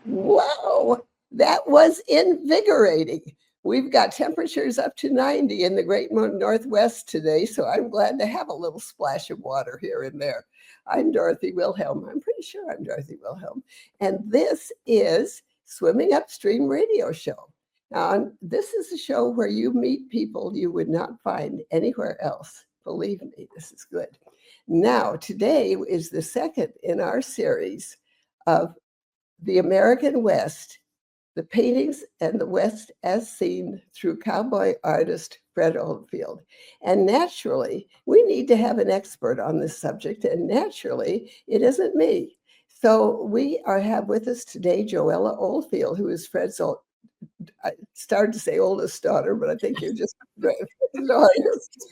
Wow, that was invigorating. We've got temperatures up to 90 in the great Northwest today, so I'm glad to have a little splash of water here and there. I'm Dorothy Wilhelm. I'm pretty sure I'm Dorothy Wilhelm. And this is Swimming Upstream Radio Show. Now, this is a show where you meet people you would not find anywhere else. Believe me, this is good. Now, today is the second in our series of the American West, the paintings and the West as seen through cowboy artist Fred Oldfield. And naturally, we need to have an expert on this subject, and naturally, it isn't me. So we have with us today Joella Oldfield, who is Fred's I started to say oldest daughter, but I think you're just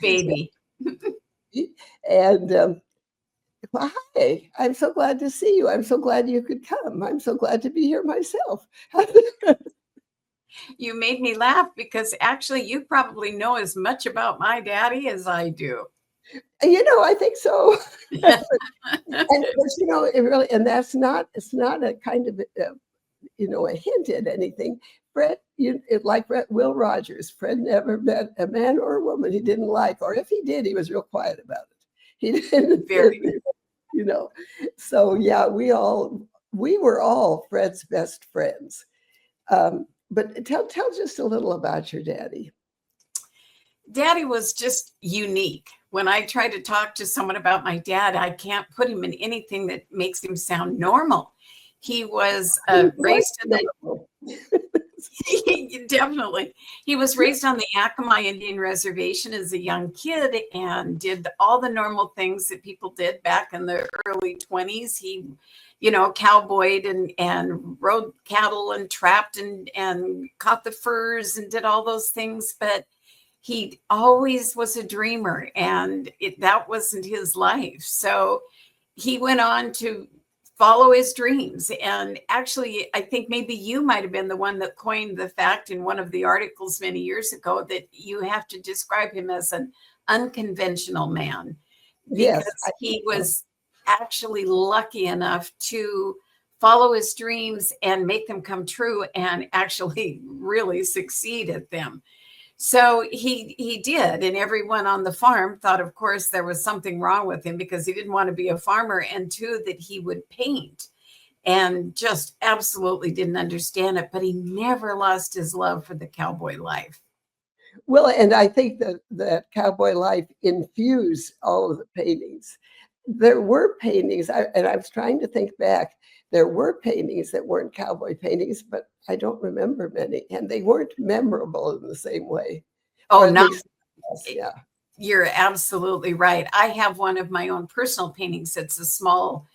baby. And well, hi, I'm so glad to see you. I'm so glad you could come. I'm so glad to be here myself. You made me laugh because actually you probably know as much about my daddy as I do. I think so. And it really, and it's not a kind of, a hint at anything. Fred, like Will Rogers, Fred never met a man or a woman he didn't like, or if he did, he was real quiet about it. He didn't, So yeah, we were all Fred's best friends. But tell just a little about your daddy. Daddy was just unique. When I try to talk to someone about my dad, I can't put him in anything that makes him sound normal. He was raised in the definitely. He was raised on the Yakima Indian Reservation as a young kid and did all the normal things that people did back in the early 20s. He, cowboyed and rode cattle and trapped and caught the furs and did all those things. But he always was a dreamer, and that wasn't his life. So he went on to follow his dreams. And actually, I think maybe you might have been the one that coined the fact in one of the articles many years ago that you have to describe him as an unconventional man, because he was actually lucky enough to follow his dreams and make them come true and actually really succeed at them. So he did, and everyone on the farm thought, of course, there was something wrong with him because he didn't want to be a farmer, and two, that he would paint, and just absolutely didn't understand it. But he never lost his love for the cowboy life. Well, and I think that cowboy life infused all of the paintings. There were paintings, and I was trying to think back. There were paintings that weren't cowboy paintings, but I don't remember many, and they weren't memorable in the same way. Oh, no. Yeah. You're absolutely right. I have one of my own personal paintings. It's a small,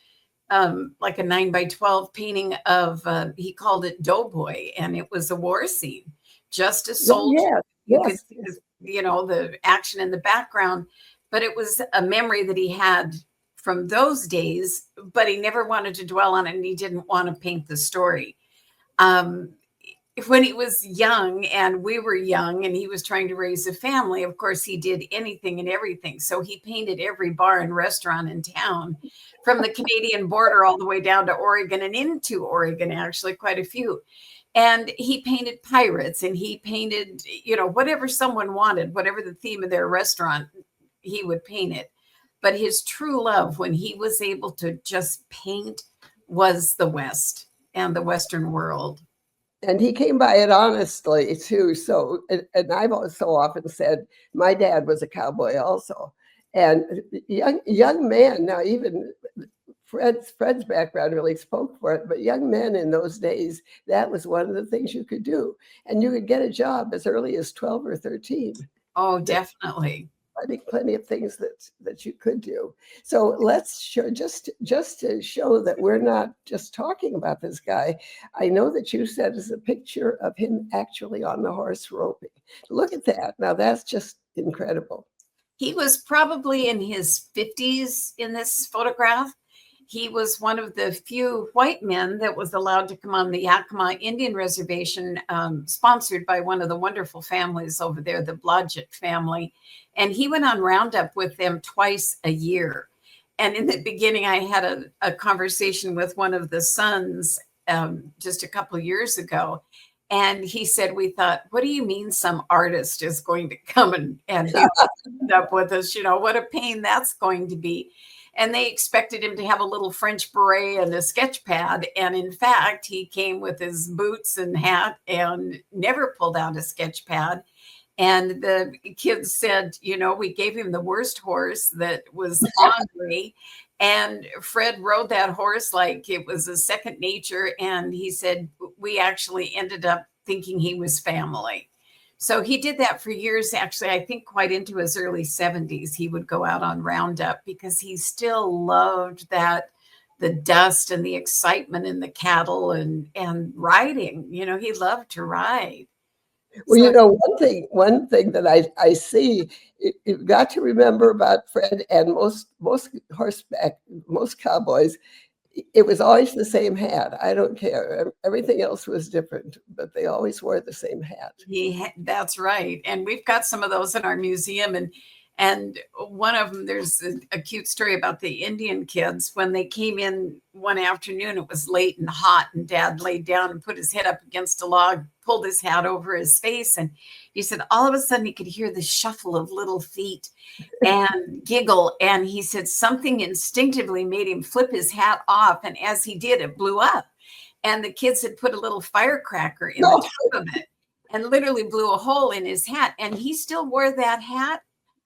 like a 9x12 painting of, he called it Doughboy, and it was a war scene. Just a soldier. You could see the action in the background, but it was a memory that he had from those days, but he never wanted to dwell on it, and he didn't want to paint the story. When he was young and we were young and he was trying to raise a family, of course, he did anything and everything. So he painted every bar and restaurant in town, from the Canadian border all the way down to Oregon and into Oregon, actually quite a few. And he painted pirates, and he painted, whatever someone wanted, whatever the theme of their restaurant, he would paint it. But his true love, when he was able to just paint, was the West and the Western world. And he came by it honestly, too. So, and I've so often said, my dad was a cowboy also. And young man, now even Fred's background really spoke for it, but young men in those days, that was one of the things you could do. And you could get a job as early as 12 or 13. Oh, definitely. I think plenty of things that you could do. So let's show, just to show that we're not just talking about this guy. I know that you said is a picture of him actually on the horse roping. Look at that. Now that's just incredible. He was probably in his 50s in this photograph. He was one of the few white men that was allowed to come on the Yakima Indian Reservation, sponsored by one of the wonderful families over there, the Blodgett family. And he went on roundup with them twice a year. And in the beginning, I had a conversation with one of the sons, just a couple of years ago. And he said, we thought, what do you mean some artist is going to come and be up with us? What a pain that's going to be. And they expected him to have a little French beret and a sketch pad. And in fact, he came with his boots and hat and never pulled out a sketch pad. And the kids said, we gave him the worst horse that was ornery. And Fred rode that horse like it was a second nature. And he said, we actually ended up thinking he was family. So he did that for years. Actually, I think quite into his early 70s, he would go out on roundup because he still loved the dust and the excitement in the cattle and riding. He loved to ride. Well, one thing that I see, you've got to remember about Fred and most horseback, most cowboys, it was always the same hat. I don't care. Everything else was different, but they always wore the same hat. That's right. And we've got some of those in our museum. And one of them, there's a cute story about the Indian kids. When they came in one afternoon, it was late and hot, and Dad laid down and put his head up against a log, pulled his hat over his face. And he said, all of a sudden he could hear the shuffle of little feet and giggle. And he said something instinctively made him flip his hat off. And as he did, it blew up. And the kids had put a little firecracker in the top of it and literally blew a hole in his hat. And he still wore that hat.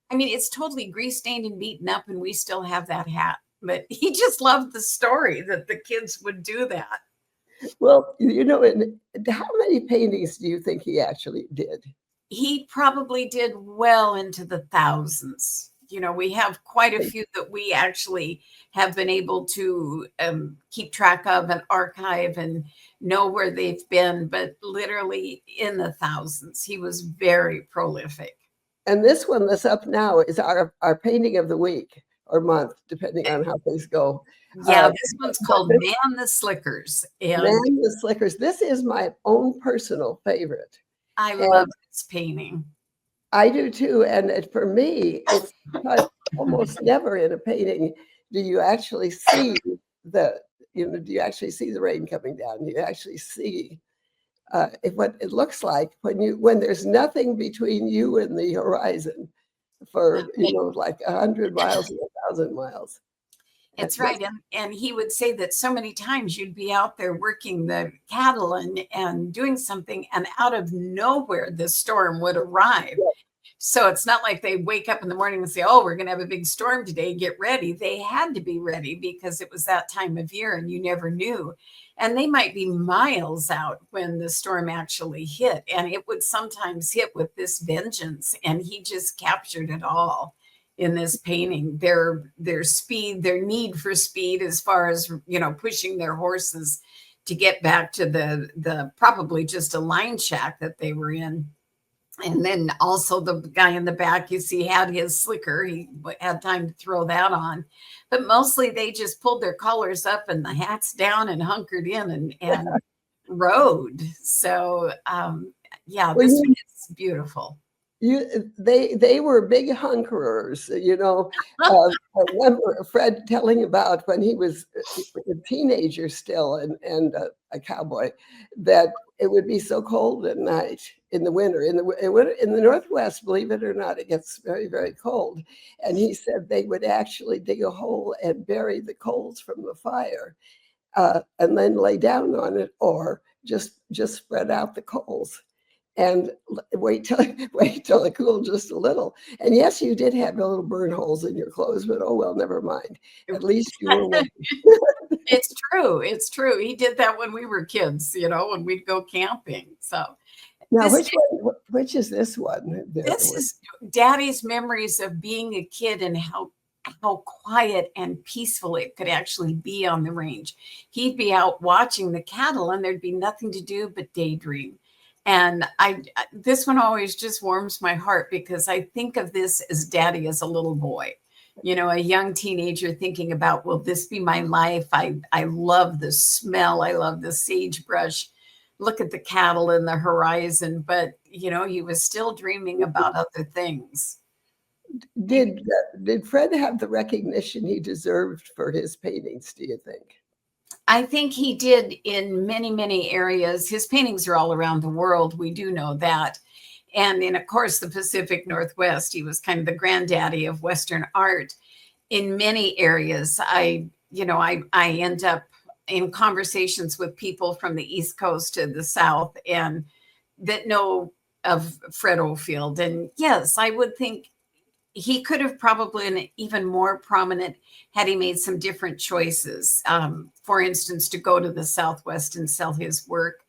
I mean, it's totally grease stained and beaten up, and we still have that hat. But he just loved the story that the kids would do that. Well, and how many paintings do you think he actually did? He probably did well into the thousands. We have quite a few that we actually have been able to keep track of and archive and know where they've been, but literally in the thousands. He was very prolific. And this one that's up now is our painting of the week or month, depending on how things go. Yeah, this one's called Man the Slickers. Man the Slickers. This is my own personal favorite. I love this painting. I do too. And for me, it's almost never in a painting do you actually see do you actually see the rain coming down? Do you actually see what it looks like when there's nothing between you and the horizon for like 100 miles or 1,000 miles. It's right. And he would say that so many times you'd be out there working the cattle and doing something, and out of nowhere the storm would arrive. Yeah. So it's not like they wake up in the morning and say, oh, we're going to have a big storm today, get ready. They had to be ready because it was that time of year and you never knew. And they might be miles out when the storm actually hit. And it would sometimes hit with this vengeance. And he just captured it all in this painting. Their speed, their need for speed as far as, pushing their horses to get back to the probably just a line shack that they were in. And then also the guy in the back, you see, had his slicker. He had time to throw that on. But mostly they just pulled their collars up and the hats down and hunkered in and rode. So, this one is beautiful. They were big hunkerers, I remember Fred telling about when he was a teenager still and a cowboy, that it would be so cold at night in the winter. In the Northwest, believe it or not, it gets very, very cold. And he said they would actually dig a hole and bury the coals from the fire and then lay down on it, or just spread out the coals and wait till it cooled just a little. And yes, you did have little burn holes in your clothes, but oh well, never mind. At least you were warm. It's true. It's true. He did that when we were kids, when we'd go camping. So now, which is this one? This is Daddy's memories of being a kid and how quiet and peaceful it could actually be on the range. He'd be out watching the cattle and there'd be nothing to do but daydream. And this one always just warms my heart because I think of this as Daddy as a little boy, a young teenager thinking about, will this be my life? I love the smell. I love the sagebrush. Look at the cattle in the horizon. But, he was still dreaming about other things. Did Fred have the recognition he deserved for his paintings, do you think? I think he did in many, many areas. His paintings are all around the world. We do know that. And in, of course, the Pacific Northwest, he was kind of the granddaddy of Western art. In many areas, I end up in conversations with people from the East Coast to the South and that know of Fred Oldfield. And yes, I would think he could have probably been even more prominent had he made some different choices. For instance, to go to the Southwest and sell his work.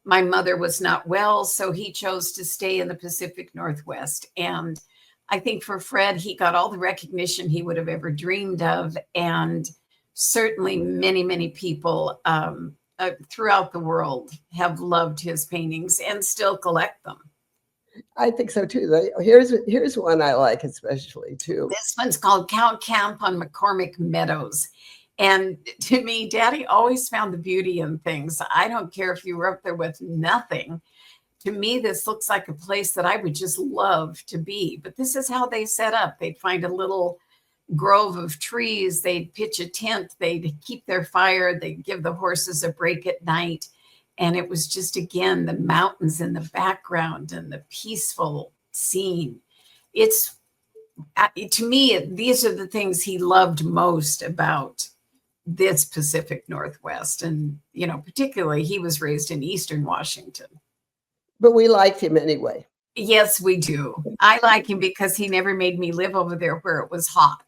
My mother was not well, so he chose to stay in the Pacific Northwest. And I think for Fred, he got all the recognition he would have ever dreamed of. And certainly many, many people throughout the world have loved his paintings and still collect them. I think so too. Here's one I like especially too. This one's called Cow Camp on McCormick Meadows. And to me, Daddy always found the beauty in things. I don't care if you were up there with nothing. To me, this looks like a place that I would just love to be. But this is how they set up. They'd find a little grove of trees. They'd pitch a tent. They'd keep their fire. They'd give the horses a break at night. And it was just, again, the mountains in the background and the peaceful scene. It's, to me, these are the things he loved most about this Pacific Northwest. And, particularly he was raised in Eastern Washington. But we liked him anyway. Yes, we do. I like him because he never made me live over there where it was hot.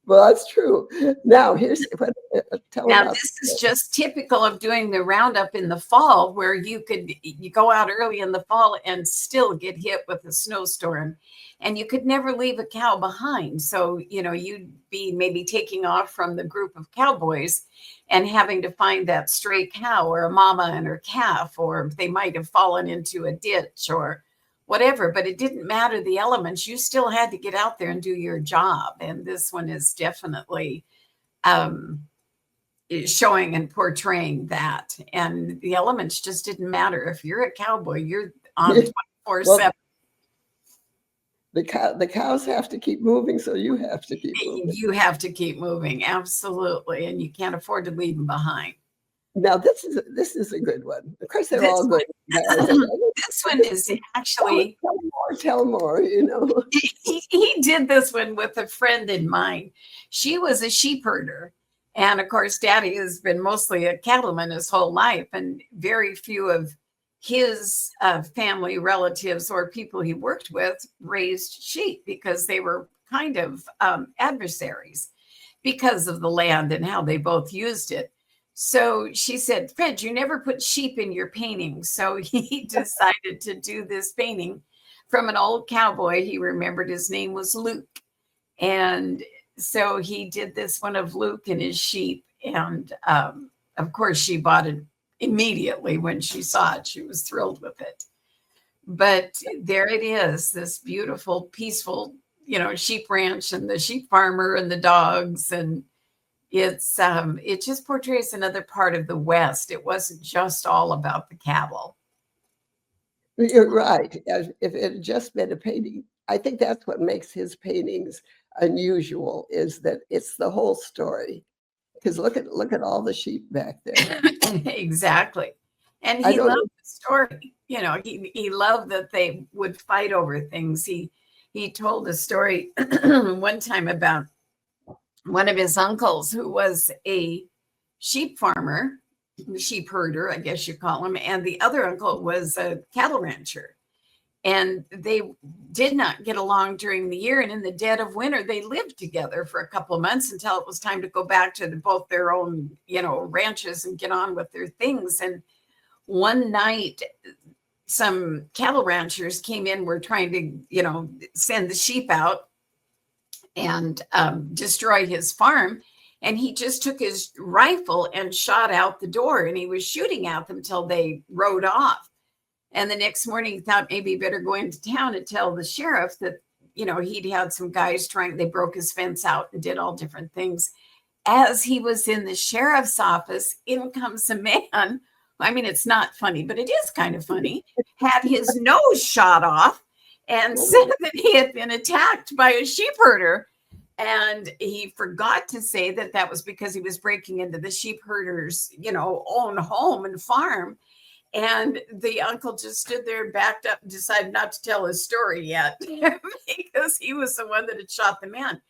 Well, that's true. Now, this is just typical of doing the roundup in the fall, where you go out early in the fall and still get hit with a snowstorm, and you could never leave a cow behind. So, you'd be maybe taking off from the group of cowboys and having to find that stray cow or a mama and her calf, or they might have fallen into a ditch or whatever, but it didn't matter the elements. You still had to get out there and do your job. And this one is definitely showing and portraying that. And the elements just didn't matter. If you're a cowboy, you're on 24/7. The cows have to keep moving, so you have to keep moving. You have to keep moving, absolutely. And you can't afford to leave them behind. Now, this is a good one. Of course, they're all good. This one is actually... Tell more, He did this one with a friend in mind. She was a sheep herder. And, of course, Daddy has been mostly a cattleman his whole life. And very few of his family relatives or people he worked with raised sheep, because they were kind of adversaries because of the land and how they both used it. So she said, Fred, you never put sheep in your painting. So he decided to do this painting from an old cowboy. He remembered his name was Luke. And so he did this one of Luke and his sheep. And of course, she bought it immediately when she saw it. She was thrilled with it. But there it is, this beautiful, peaceful, sheep ranch and the sheep farmer and the dogs. And it just portrays another part of the West. It wasn't just all about the cattle. You're right. If it had just been a painting, I think that's what makes his paintings unusual, is that it's the whole story. Because look at all the sheep back there. Exactly. And he loved the story. He loved that they would fight over things. He told a story one time about one of his uncles who was a sheep farmer, sheep herder, I guess you call him, and the other uncle was a cattle rancher. And they did not get along during the year. And in the dead of winter, they lived together for a couple of months until it was time to go back to both their own, ranches and get on with their things. And one night, some cattle ranchers came in, were trying to, send the sheep out and destroy his farm. And he just took his rifle and shot out the door, and he was shooting at them till they rode off. And the next morning, he thought maybe he better go into town and tell the sheriff that, he'd had some guys they broke his fence out and did all different things. As he was in the sheriff's office, in comes a man. I mean, it's not funny, but it is kind of funny. Had his nose shot off and said that he had been attacked by a sheep herder. And he forgot to say that that was because he was breaking into the sheep herder's, own home and farm. And the uncle just stood there and backed up and decided not to tell his story yet because he was the one that had shot the man.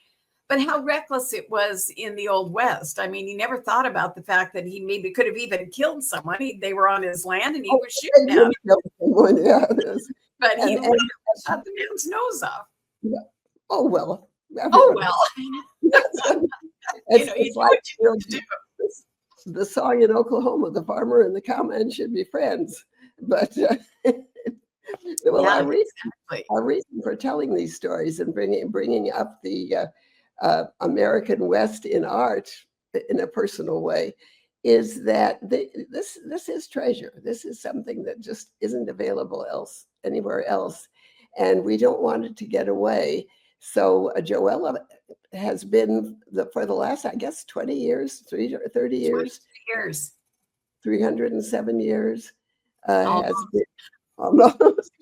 But how reckless it was in the Old West. I mean, he never thought about the fact that he maybe could have even killed someone. They were on his land and he was shooting at them. Yeah, it is. but he literally shot the man's nose off. Yeah. Oh, well. Oh, well. It's like the song in Oklahoma, the farmer and the cowman should be friends. But well, Yeah, our reason for telling these stories and bringing up the American West in art in a personal way is that this is treasure. This is something that just isn't available anywhere else, and we don't want it to get away. So Joella has been for the last, I guess, 20 years, 30 years, 307 years, has been almost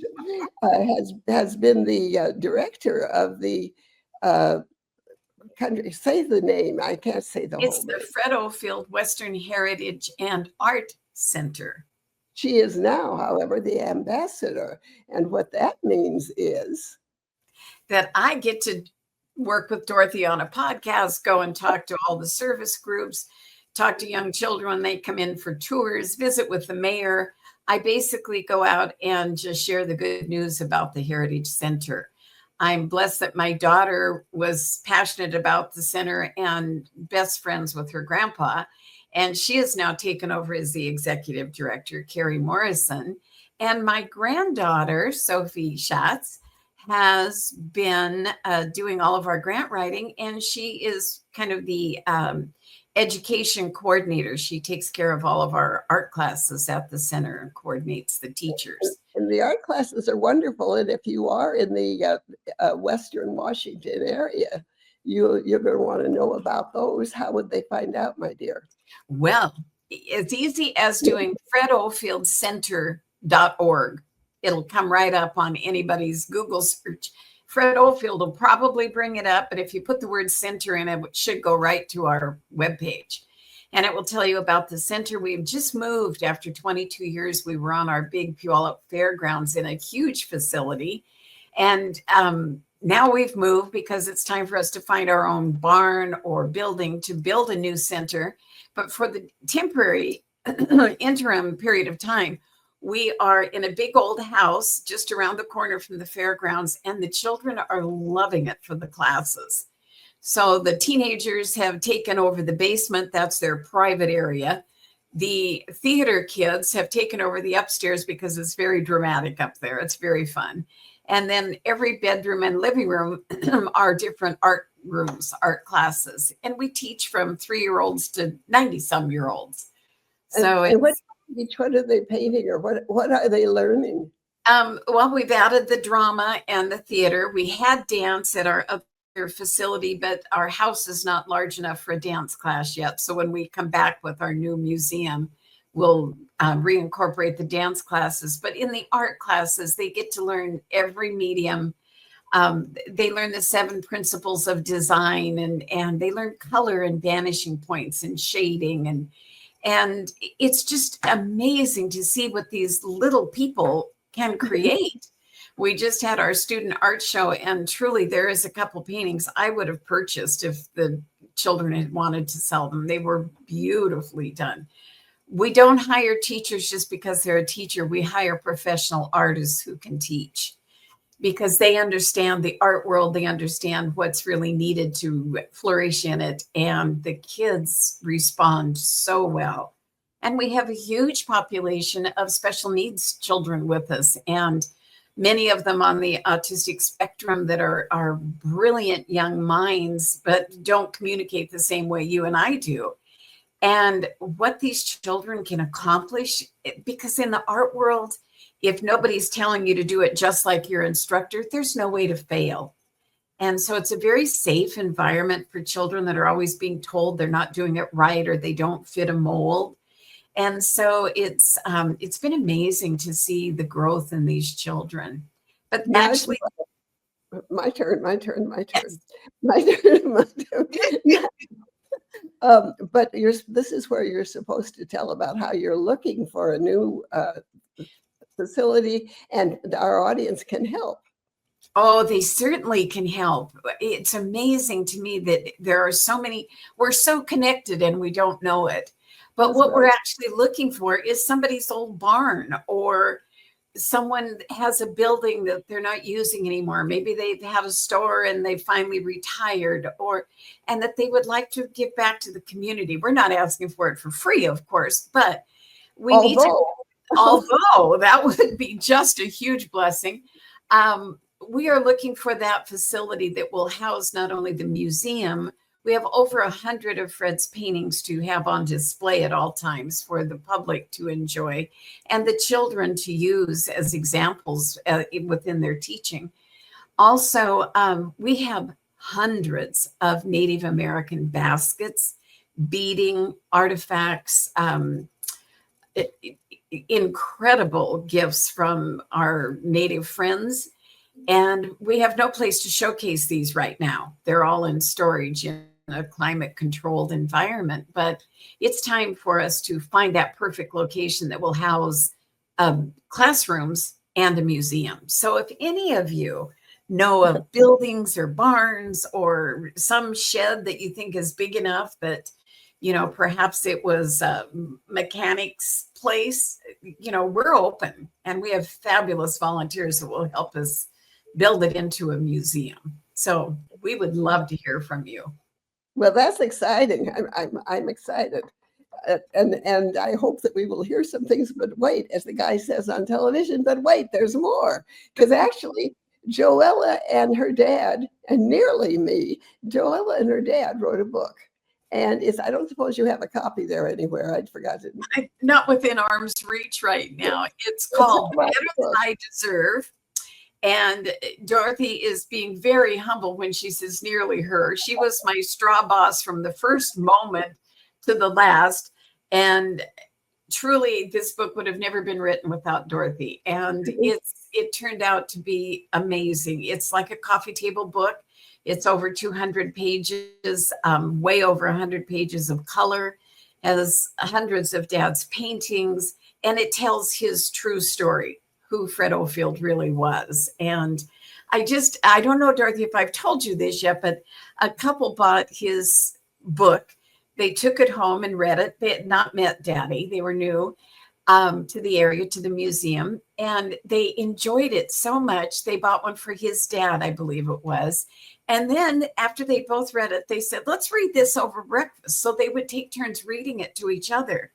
has been the director of the country. Say the name. I can't say the whole name. It's the Fred Oldfield Western Heritage and Art Center. She is now, however, the ambassador. And what that means is that I get to work with Dorothy on a podcast, go and talk to all the service groups, talk to young children when they come in for tours, visit with the mayor. I basically go out and just share the good news about the Heritage Center. I'm blessed that my daughter was passionate about the center and best friends with her grandpa. And she has now taken over as the executive director, Carrie Morrison. And my granddaughter, Sophie Schatz, has been doing all of our grant writing. And she is kind of the education coordinator. She takes care of all of our art classes at the center and coordinates the teachers. And the art classes are wonderful. And if you are in the Western Washington area, you're going to want to know about those. How would they find out, my dear? Well, it's easy as doing fredoldfieldcenter.org. It'll come right up on anybody's Google search. Fred Oldfield will probably bring it up, but if you put the word center in it, it should go right to our webpage. And it will tell you about the center. We've just moved after 22 years. We were on our big Puyallup Fairgrounds in a huge facility. And now we've moved because it's time for us to find our own barn or building to build a new center. But for the temporary interim period of time, we are in a big old house just around the corner from the fairgrounds, and the children are loving it for the classes. So the teenagers have taken over the basement. That's their private area. The theater kids have taken over the upstairs because it's very dramatic up there. It's very fun. And then every bedroom and living room are different art rooms, art classes. And we teach from 3-year-olds to 90-some-year-olds. So what are they painting, or what are they learning? Well, we've added the drama and the theater. We had dance at our other facility, but our house is not large enough for a dance class yet. So when we come back with our new museum, we'll reincorporate the dance classes. But in the art classes, they get to learn every medium. They learn the 7 principles of design, and they learn color and vanishing points and shading. And it's just amazing to see what these little people can create. We just had our student art show, and truly there is a couple paintings I would have purchased if the children had wanted to sell them. They were beautifully done. We don't hire teachers just because they're a teacher. We hire professional artists who can teach because they understand the art world. They understand what's really needed to flourish in it. And the kids respond so well. And we have a huge population of special needs children with us, and many of them on the autistic spectrum that are brilliant young minds, but don't communicate the same way you and I do. And what these children can accomplish, because in the art world, if nobody's telling you to do it just like your instructor, there's no way to fail. And so it's a very safe environment for children that are always being told they're not doing it right or they don't fit a mold. And so it's been amazing to see the growth in these children. But actually, My turn, my turn, my turn, Yes. my turn, my turn. But this is where you're supposed to tell about how you're looking for a new facility, and our audience can help. Oh, they certainly can help. It's amazing to me that there are so many, we're so connected and we don't know it. But That's what we're right. actually looking for is somebody's old barn, or someone has a building that they're not using anymore. Maybe they've had a store and they finally retired, or and that they would like to give back to the community. We're not asking for it for free, of course, but we need to, Although, although that would be just a huge blessing. We are looking for that facility that will house not only the museum. We have over 100 of Fred's paintings to have on display at all times for the public to enjoy, and the children to use as examples within their teaching. Also, we have hundreds of Native American baskets, beading artifacts, incredible gifts from our Native friends. And we have no place to showcase these right now. They're all in storage in a climate controlled environment, but it's time for us to find that perfect location that will house classrooms and a museum. So if any of you know of buildings or barns or some shed that you think is big enough that, perhaps it was a mechanic's place, we're open, and we have fabulous volunteers that will help us build it into a museum. So we would love to hear from you. well, that's exciting. I'm excited. And I hope that we will hear some things, but wait, as the guy says on television, but wait, there's more. Because actually, Joella and her dad, and nearly me, Joella and her dad wrote a book. And I don't suppose you have a copy there anywhere. I'd forgotten. Not within arm's reach right now. It's Well, called talk about Better the Than book. I Deserve. And Dorothy is being very humble when she says nearly her. She was my straw boss from the first moment to the last. And truly, this book would have never been written without Dorothy. And it turned out to be amazing. It's like a coffee table book. It's over 200 pages, way over 100 pages of color, has hundreds of Dad's paintings, and it tells his true story, who Fred Oldfield really was. And I don't know, Dorothy, if I've told you this yet, but a couple bought his book. They took it home and read it. They had not met Daddy. They were new to the area, to the museum, and they enjoyed it so much. They bought one for his dad, I believe it was. And then after they both read it, they said, let's read this over breakfast. So they would take turns reading it to each other.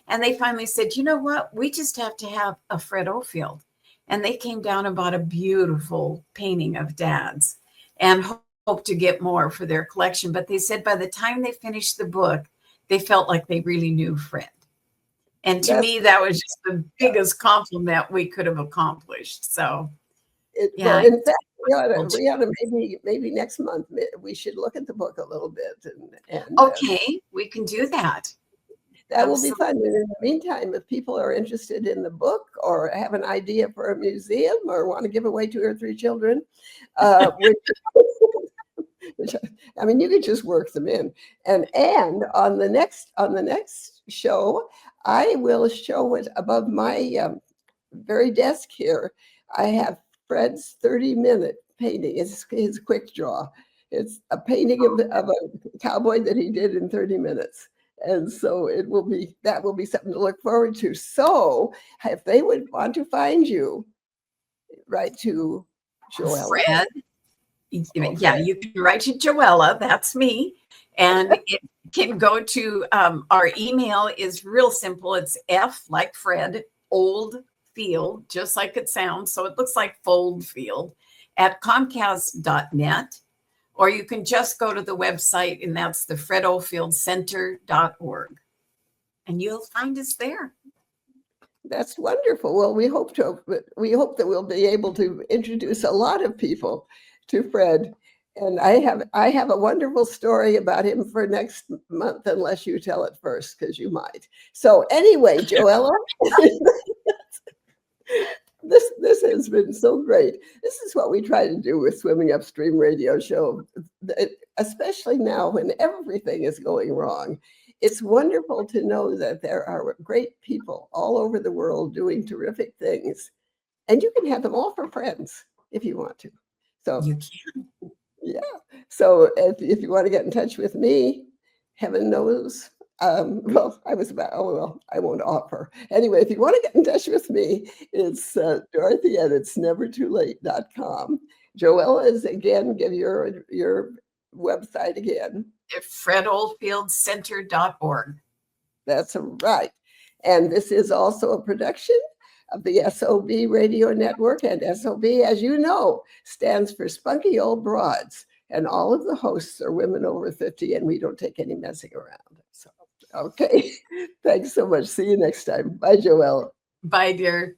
And they finally said, you know what? We just have to have a Fred Oldfield. And they came down and bought a beautiful painting of Dad's and hope to get more for their collection. But they said by the time they finished the book, they felt like they really knew Fred. And to me, that was just the biggest compliment we could have accomplished. So, Well, yeah. in fact, we ought to maybe next month we should look at the book a little bit. And Okay, we can do that. That will be fun. And in the meantime, if people are interested in the book or have an idea for a museum or want to give away 2 or 3 children, which, I mean, you could just work them in. And on the next show, I will show it above my very desk here. I have Fred's 30-minute painting. It's his quick draw. It's a painting of a cowboy that he did in 30 minutes. And so that will be something to look forward to. So if they would want to find you, write to Joella. Fred. Yeah, you can write to Joella. That's me. And it can go to our email is real simple. It's F like Fred, Oldfield, just like it sounds. So it looks like Foldfield at Comcast.net. Or you can just go to the website, and that's the FredOldfieldCenter.org. And you'll find us there. That's wonderful. Well, we hope that we'll be able to introduce a lot of people to Fred. And I have a wonderful story about him for next month, unless you tell it first, because you might. So anyway, Joella, This has been so great. This is what we try to do with Swimming Upstream Radio Show, especially now when everything is going wrong. It's wonderful to know that there are great people all over the world doing terrific things, and you can have them all for friends if you want to. So You can. yeah. So if you want to get in touch with me, heaven knows. Well, I won't offer. Anyway, if you want to get in touch with me, it's Dorothy at itsnevertoolate.com. Joella is again, give your website again. FredOldfieldCenter.org. That's right. And this is also a production of the SOB Radio Network. And SOB, as you know, stands for Spunky Old Broads. And all of the hosts are women over 50, and we don't take any messing around. So, okay. Thanks so much. See you next time. Bye, Joelle. Bye, dear.